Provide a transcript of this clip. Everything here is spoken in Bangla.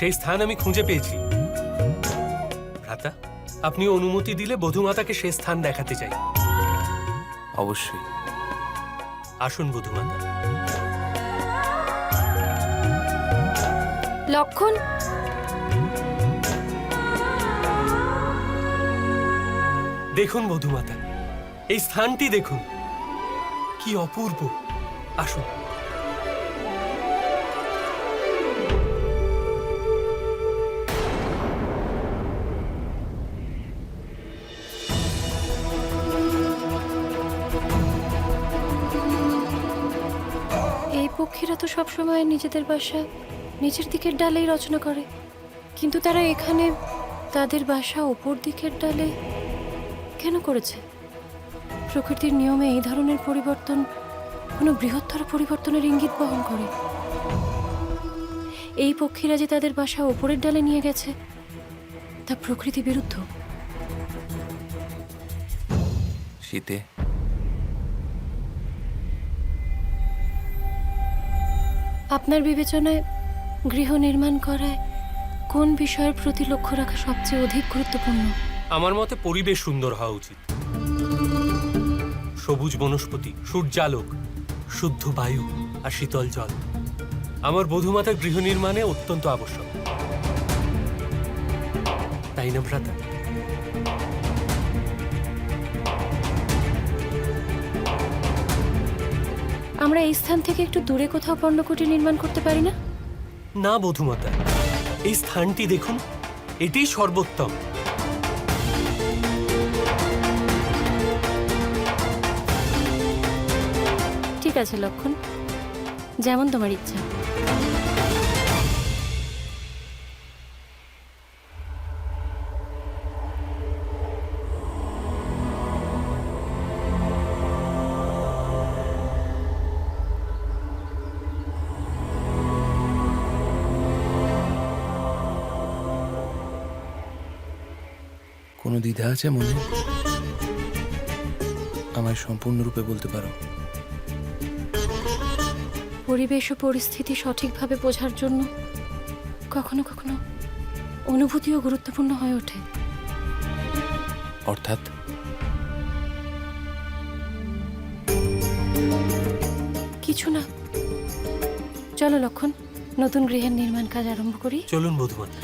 সেই স্থান আমি খুঁজে পেয়েছি। ভ্রাতা, আপনি অনুমতি দিলে বধূমাতাকে সেই স্থান দেখাতে চাই। অবশ্যই। আসুন বধূমাতা। লক্ষণ, দেখুন বধূমাতা, এই স্থানটি দেখুন, কি অপূর্ব। আসুন। এই পক্ষীরা তো সবসময় নিজেদের বাসা নিচের দিকের ডালেই রচনা করে, কিন্তু তারা এখানে তাদের বাসা ওপর দিকের ডালে কেন করেছে? প্রকৃতির নিয়মে এই ধরনের পরিবর্তন কোনো বৃহত্তর পরিবর্তনের ইঙ্গিত বহন করে। এই পক্ষীরা যে তাদের বাসা ওপরের ডালে নিয়ে গেছে তা প্রকৃতি বিরুদ্ধ। শীতে আপনার বিবেচনায় গৃহ নির্মাণ করায় কোন বিষয়ের প্রতি লক্ষ্য রাখা সবচেয়ে অধিক গুরুত্বপূর্ণ? আমার মতে পরিবেশ সুন্দর হওয়া উচিত। সবুজ বনস্পতি, সূর্যালোক, শুদ্ধ বায়ু আর শীতল জল আমার বধূমাতার গৃহ নির্মাণে অত্যন্ত আবশ্যক, তাই না ভ্রাতা? আমরা এই স্থান থেকে একটু দূরে কোথাও পর্ণকুটির নির্মাণ করতে পারি না? না বধূমাতা, এই স্থানটি দেখুন, এটাই সর্বোত্তম। ঠিক আছে লক্ষণ, যেমন তোমার ইচ্ছা। কোনো দ্বিধা আছে মনে? আমায় সম্পূর্ণরূপে বলতে পারো। পরিবেশ ও পরিস্থিতি সঠিকভাবে বোঝার জন্য কখনো কখনো অনুভূতিও গুরুত্বপূর্ণ হয়ে ওঠে। অর্থাৎ কিছু না, চলো লক্ষণ, নতুন গৃহের নির্মাণ কাজ আরম্ভ করি। চলুন বধূমাতা।